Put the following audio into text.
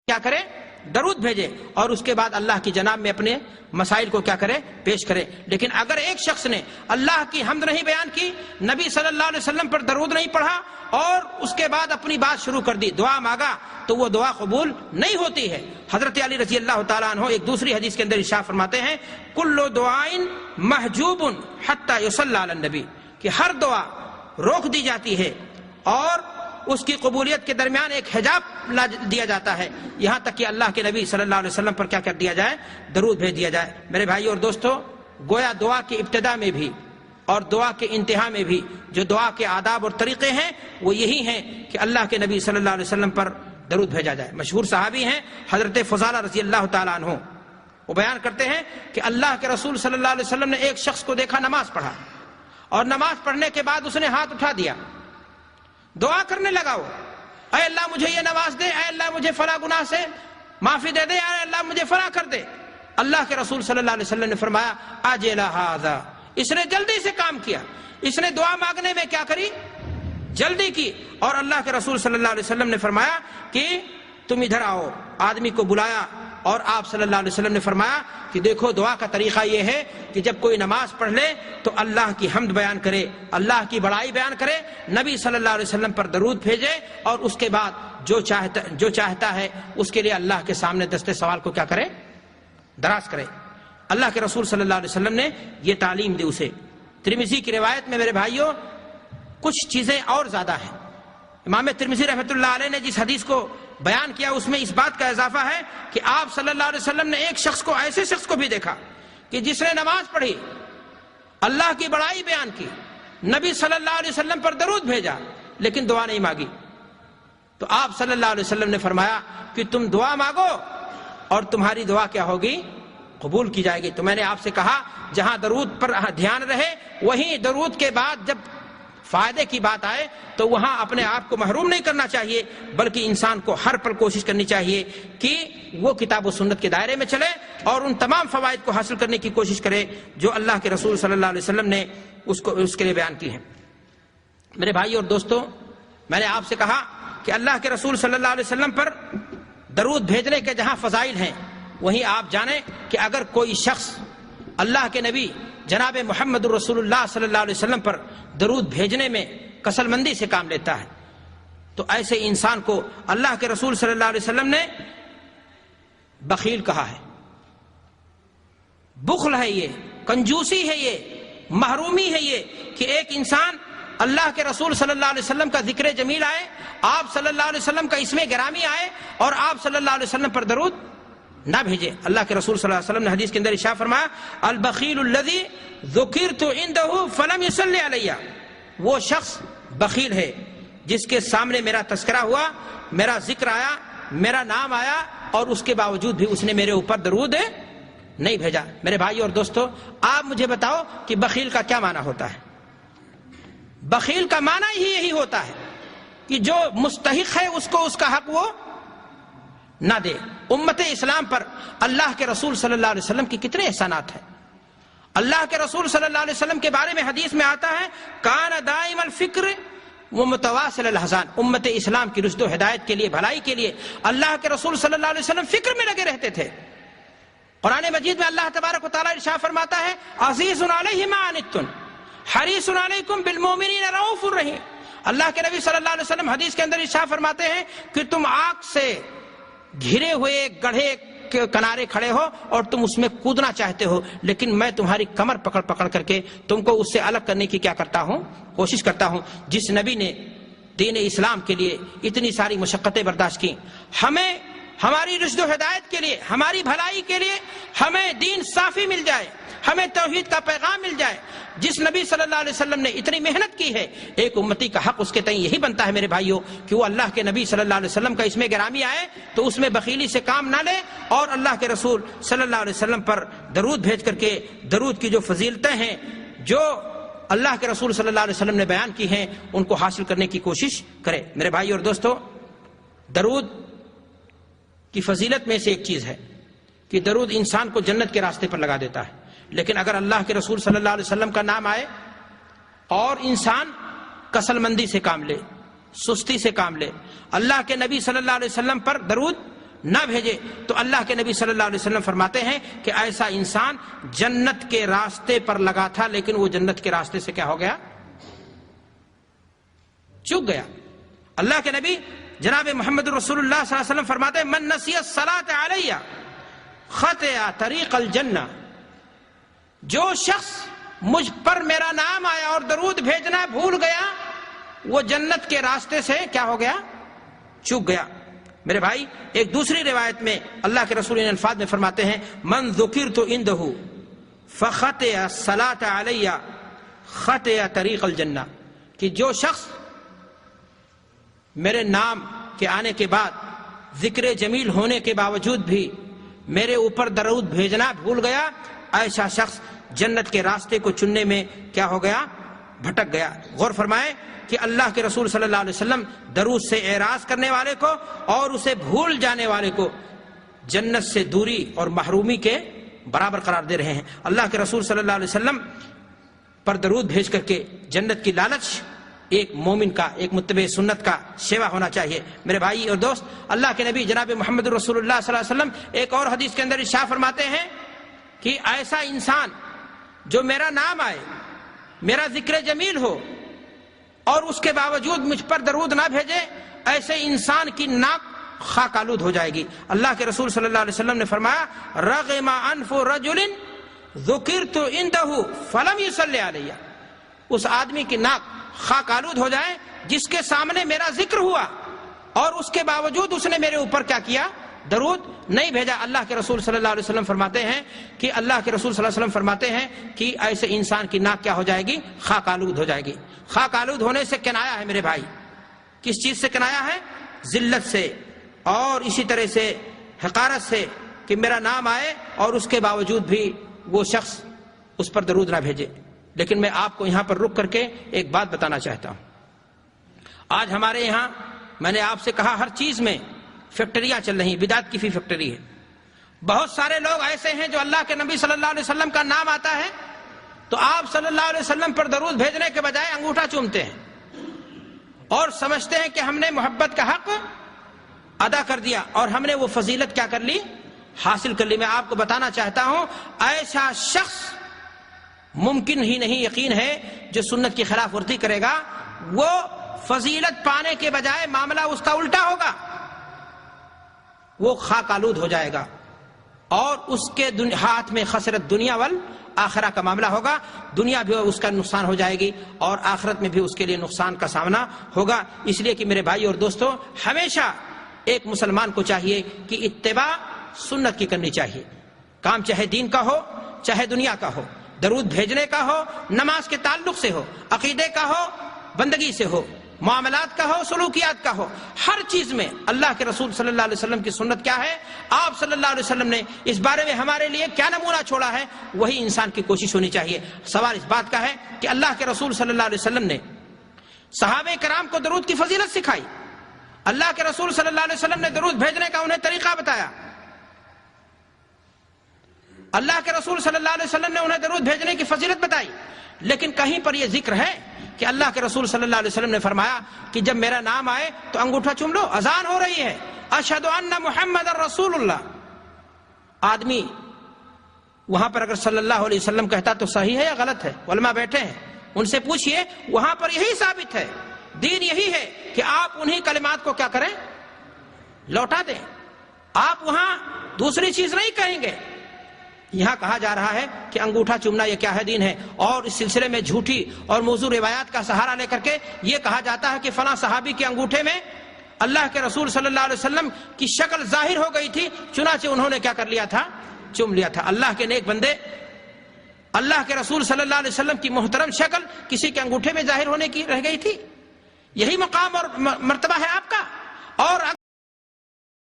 کیا کرے؟ درود بھیجے اور اس کے بعد اللہ کی جناب میں اپنے مسائل کو کیا کرے؟ پیش کرے. لیکن اگر ایک شخص نے اللہ کی حمد نہیں بیان کی، نبی صلی اللہ علیہ وسلم پر درود نہیں پڑھا اور اس کے بعد اپنی بات شروع کر دی، دعا مانگا، تو وہ دعا قبول نہیں ہوتی ہے. حضرت علی رضی اللہ تعالیٰ عنہ ایک دوسری حدیث کے اندر ارشاد فرماتے ہیں کل دعائن محجوب حتی یصلی علی النبی، کہ ہر دعا روک دی جاتی ہے اور اس کی قبولیت کے درمیان ایک حجاب دیا جاتا ہے، یہاں تک کہ اللہ کے نبی صلی اللہ علیہ وسلم پر کیا کر دیا جائے؟ درود بھیج دیا جائے. میرے بھائی اور دوستو، گویا دعا کی ابتدا میں بھی اور دعا کے انتہا میں بھی جو دعا کے آداب اور طریقے ہیں وہ یہی ہیں کہ اللہ کے نبی صلی اللہ علیہ وسلم پر درود بھیجا جائے. مشہور صحابی ہیں حضرت فضالہ رضی اللہ تعالیٰ عنہ، وہ بیان کرتے ہیں کہ اللہ کے رسول صلی اللہ علیہ وسلم نے ایک شخص کو دیکھا نماز پڑھا، اور نماز پڑھنے کے بعد اس نے ہاتھ اٹھا دیا، دعا کرنے لگا، وہ اے اللہ مجھے یہ نواز دے، اے اللہ مجھے فلاں گناہ سے معافی دے دے، اے اللہ مجھے فلاں کر دے. اللہ کے رسول صلی اللہ علیہ وسلم نے فرمایا عجل ھذا، اس نے جلدی سے کام کیا، اس نے دعا مانگنے میں کیا کری؟ جلدی کی. اور اللہ کے رسول صلی اللہ علیہ وسلم نے فرمایا کہ تم ادھر آؤ، آدمی کو بلایا اور آپ صلی اللہ علیہ وسلم نے فرمایا کہ دیکھو دعا کا طریقہ یہ ہے کہ جب کوئی نماز پڑھ لے تو اللہ کی حمد بیان کرے، اللہ کی بڑائی بیان کرے، نبی صلی اللہ علیہ وسلم پر درود بھیجے، اور اس کے بعد جو چاہتا ہے اس کے لیے اللہ کے سامنے دستے سوال کو کیا کرے؟ دراز کرے. اللہ کے رسول صلی اللہ علیہ وسلم نے یہ تعلیم دی اسے. ترمذی کی روایت میں میرے بھائیوں کچھ چیزیں اور زیادہ ہیں. امام ترمذی رحمۃ اللہ علیہ نے جس حدیث کو بیان کیا اس میں اس بات کا اضافہ ہے کہ آپ صلی اللہ علیہ وسلم نے ایک شخص کو، ایسے شخص کو بھی دیکھا کہ جس نے نماز پڑھی، اللہ کی بڑائی بیان کی، نبی صلی اللہ علیہ وسلم پر درود بھیجا، لیکن دعا نہیں مانگی. تو آپ صلی اللہ علیہ وسلم نے فرمایا کہ تم دعا مانگو اور تمہاری دعا کیا ہوگی؟ قبول کی جائے گی. تو میں نے آپ سے کہا جہاں درود پر دھیان رہے، وہیں درود کے بعد جب فائدے کی بات آئے تو وہاں اپنے آپ کو محروم نہیں کرنا چاہیے، بلکہ انسان کو ہر پل کوشش کرنی چاہیے کہ وہ کتاب و سنت کے دائرے میں چلے اور ان تمام فوائد کو حاصل کرنے کی کوشش کرے جو اللہ کے رسول صلی اللہ علیہ وسلم نے اس کے لیے بیان کی ہیں. میرے بھائی اور دوستو، میں نے آپ سے کہا کہ اللہ کے رسول صلی اللہ علیہ وسلم پر درود بھیجنے کے جہاں فضائل ہیں، وہیں آپ جانیں کہ اگر کوئی شخص اللہ کے نبی جناب محمد الرسول اللہ صلی اللہ علیہ وسلم پر درود بھیجنے میں کسل مندی سے کام لیتا ہے تو ایسے انسان کو اللہ کے رسول صلی اللہ علیہ وسلم نے بخیل کہا ہے. بخل ہے یہ، کنجوسی ہے یہ، محرومی ہے یہ کہ ایک انسان اللہ کے رسول صلی اللہ علیہ وسلم کا ذکر جمیل آئے، آپ صلی اللہ علیہ وسلم کا اسم گرامی آئے اور آپ صلی اللہ علیہ وسلم پر درود نہ بھیجے. اللہ کے رسول صلی اللہ علیہ وسلم نے حدیث کے اندر ارشاد فرمایا البخیل الذی ذکرت عنده فلم یصلی علی، وہ شخص بخیل ہے جس کے سامنے میرا تذکرہ ہوا، میرا ذکر آیا، میرا نام آیا اور اس کے باوجود بھی اس نے میرے اوپر درود نہیں بھیجا. میرے بھائی اور دوستو، آپ مجھے بتاؤ کہ بخیل کا کیا معنی ہوتا ہے؟ بخیل کا معنی ہی یہی ہوتا ہے کہ جو مستحق ہے اس کو اس کا حق وہ نہ دے. امت اسلام پر اللہ کے رسول صلی اللہ علیہ وسلم کی کتنے احسانات ہیں. اللہ کے رسول صلی اللہ علیہ وسلم کے بارے میں حدیث میں آتا ہے کان دائم الفکر ومتواصل الاحزان، امت اسلام کی رشد و ہدایت کے لیے، بھلائی کے لیے اللہ کے رسول صلی اللہ علیہ وسلم فکر میں لگے رہتے تھے. قرآن مجید میں اللہ تبارک و تعالیٰ ارشاد فرماتا ہے عزیز علیہ ما عنتم حریص علیکم بالمؤمنین رؤوف الرحیم. اللہ کے نبی صلی اللہ علیہ وسلم حدیث کے اندر ارشاد فرماتے ہیں کہ تم آگ سے گھرے ہوئے گڑھے کے کنارے کھڑے ہو اور تم اس میں کودنا چاہتے ہو، لیکن میں تمہاری کمر پکڑ پکڑ کر کے تم کو اس سے الگ کرنے کی کیا کرتا ہوں؟ کوشش کرتا ہوں. جس نبی نے دین اسلام کے لیے اتنی ساری مشقتیں برداشت کی، ہمیں ہماری رشد و ہدایت کے لیے، ہماری بھلائی کے لیے، ہمیں دین صافی مل جائے، ہمیں توحید کا پیغام مل جائے، جس نبی صلی اللہ علیہ وسلم نے اتنی محنت کی ہے، ایک امتی کا حق اس کے تئیں یہی بنتا ہے میرے بھائیوں کہ وہ اللہ کے نبی صلی اللہ علیہ وسلم کا اسم گرامی آئے تو اس میں بخیلی سے کام نہ لے اور اللہ کے رسول صلی اللہ علیہ وسلم پر درود بھیج کر کے درود کی جو فضیلتیں ہیں، جو اللہ کے رسول صلی اللہ علیہ وسلم نے بیان کی ہیں، ان کو حاصل کرنے کی کوشش کرے. میرے بھائی اور دوستو، درود کی فضیلت میں سے ایک چیز ہے کہ درود انسان کو جنت کے راستے پر لگا دیتا ہے. لیکن اگر اللہ کے رسول صلی اللہ علیہ وسلم کا نام آئے اور انسان کسل مندی سے کام لے، سستی سے کام لے، اللہ کے نبی صلی اللہ علیہ وسلم پر درود نہ بھیجے تو اللہ کے نبی صلی اللہ علیہ وسلم فرماتے ہیں کہ ایسا انسان جنت کے راستے پر لگا تھا لیکن وہ جنت کے راستے سے کیا ہو گیا؟ چوک گیا۔ اللہ کے نبی جناب محمد رسول اللہ صلی اللہ علیہ وسلم فرماتے ہیں من نسی الصلاۃ علیہ خطأ طریق الجنہ، جو شخص مجھ پر میرا نام آیا اور درود بھیجنا بھول گیا وہ جنت کے راستے سے کیا ہو گیا؟ چوک گیا۔ میرے بھائی ایک دوسری روایت میں اللہ کے رسول ان الفاظ میں فرماتے ہیں من ذکرت عنده فخطأ الصلاۃ علیہ خطأ طریق الجنہ، کہ جو شخص میرے نام کے آنے کے بعد ذکر جمیل ہونے کے باوجود بھی میرے اوپر درود بھیجنا بھول گیا، ایسا شخص جنت کے راستے کو چننے میں کیا ہو گیا؟ بھٹک گیا۔ غور فرمائیں کہ اللہ کے رسول صلی اللہ علیہ وسلم درود سے اعراض کرنے والے کو اور اسے بھول جانے والے کو جنت سے دوری اور محرومی کے برابر قرار دے رہے ہیں۔ اللہ کے رسول صلی اللہ علیہ وسلم پر درود بھیج کر کے جنت کی لالچ ایک مومن کا، ایک متبع سنت کا سیوا ہونا چاہیے۔ میرے بھائی اور دوست، اللہ کے نبی جناب محمد رسول اللہ صلی اللہ علیہ وسلم ایک اور حدیث کے اندر ارشاد فرماتے ہیں کہ ایسا انسان جو میرا نام آئے، میرا ذکر جمیل ہو اور اس کے باوجود مجھ پر درود نہ بھیجے، ایسے انسان کی ناک خاک آلود ہو جائے گی۔ اللہ کے رسول صلی اللہ علیہ وسلم نے فرمایا رغم انف رجل ذکرت عنده فلم يصلی علیہ، اس آدمی کی ناک خاک آلود ہو جائے جس کے سامنے میرا ذکر ہوا اور اس کے باوجود اس نے میرے اوپر کیا کیا؟ درود نہیں بھیجا۔ اللہ کے رسول صلی اللہ علیہ وسلم فرماتے ہیں کہ اللہ کے رسول صلی اللہ علیہ وسلم فرماتے ہیں کہ ایسے انسان کی ناک کیا ہو جائے گی؟ خاک آلود ہو جائے گی۔ خاک آلود ہونے سے کنایا ہے میرے بھائی، کس چیز سے کنایا ہے؟ ذلت سے اور اسی طرح سے حقارت سے، کہ میرا نام آئے اور اس کے باوجود بھی وہ شخص اس پر درود نہ بھیجے۔ لیکن میں آپ کو یہاں پر رک کر کے ایک بات بتانا چاہتا ہوں۔ آج ہمارے یہاں میں نے آپ سے کہا ہر چیز میں فیکٹریاں چل رہی ہیں، بدعت کی فیکٹری ہے۔ بہت سارے لوگ ایسے ہیں جو اللہ کے نبی صلی اللہ علیہ وسلم کا نام آتا ہے تو آپ صلی اللہ علیہ وسلم پر درود بھیجنے کے بجائے انگوٹھا چومتے ہیں اور سمجھتے ہیں کہ ہم نے محبت کا حق ادا کر دیا اور ہم نے وہ فضیلت کیا کر لی؟ حاصل کر لی۔ میں آپ کو بتانا چاہتا ہوں ایسا شخص ممکن ہی نہیں، یقین ہے، جو سنت کی خلاف ورزی کرے گا وہ فضیلت پانے کے بجائے معاملہ اس کا الٹا ہوگا، وہ خاک آلود ہو جائے گا اور اس کے ہاتھ میں خسرت دنیا والآخرہ کا معاملہ ہوگا۔ دنیا بھی اس کا نقصان ہو جائے گی اور آخرت میں بھی اس کے لیے نقصان کا سامنا ہوگا۔ اس لیے کہ میرے بھائی اور دوستو، ہمیشہ ایک مسلمان کو چاہیے کہ اتباع سنت کی کرنی چاہیے، کام چاہے دین کا ہو چاہے دنیا کا ہو، درود بھیجنے کا ہو، نماز کے تعلق سے ہو، عقیدے کا ہو، بندگی سے ہو، معاملات کا ہو، سلوکیات کا ہو، ہر چیز میں اللہ کے رسول صلی اللہ علیہ وسلم کی سنت کیا ہے، آپ صلی اللہ علیہ وسلم نے اس بارے میں ہمارے لیے کیا نمونہ چھوڑا ہے، وہی انسان کی کوشش ہونی چاہیے۔ سوال اس بات کا ہے کہ اللہ کے رسول صلی اللہ علیہ وسلم نے صحابہ کرام کو درود کی فضیلت سکھائی، اللہ کے رسول صلی اللہ علیہ وسلم نے درود بھیجنے کا انہیں طریقہ بتایا، اللہ کے رسول صلی اللہ علیہ وسلم نے انہیں درود بھیجنے کی فضیلت بتائی، لیکن کہیں پر یہ ذکر ہے کہ اللہ کے رسول صلی اللہ علیہ وسلم نے فرمایا کہ جب میرا نام آئے تو انگوٹھا چوم لو، اذان ہو رہی ہے، اشہد ان محمد رسول اللہ۔ آدمی وہاں پر اگر صلی اللہ علیہ وسلم کہتا تو صحیح ہے یا غلط ہے؟ علماء بیٹھے ہیں، ان سے پوچھئے، وہاں پر یہی ثابت ہے، دین یہی ہے کہ آپ انہی کلمات کو کیا کریں؟ لوٹا دیں، آپ وہاں دوسری چیز نہیں کہیں گے۔ یہاں کہا جا رہا ہے کہ انگوٹھا چومنا یہ کیا ہے؟ دین ہے، اور اس سلسلے میں جھوٹی اور موضوع روایات کا سہارا لے کر کے یہ کہا جاتا ہے کہ فلاں صحابی کے انگوٹھے میں اللہ کے رسول صلی اللہ علیہ وسلم کی شکل ظاہر ہو گئی تھی، چنانچہ انہوں نے کیا کر لیا تھا؟ چوم لیا تھا۔ اللہ کے نیک بندے، اللہ کے رسول صلی اللہ علیہ وسلم کی محترم شکل کسی کے انگوٹھے میں ظاہر ہونے کی رہ گئی تھی؟ یہی مقام اور مرتبہ ہے آپ کا۔ اور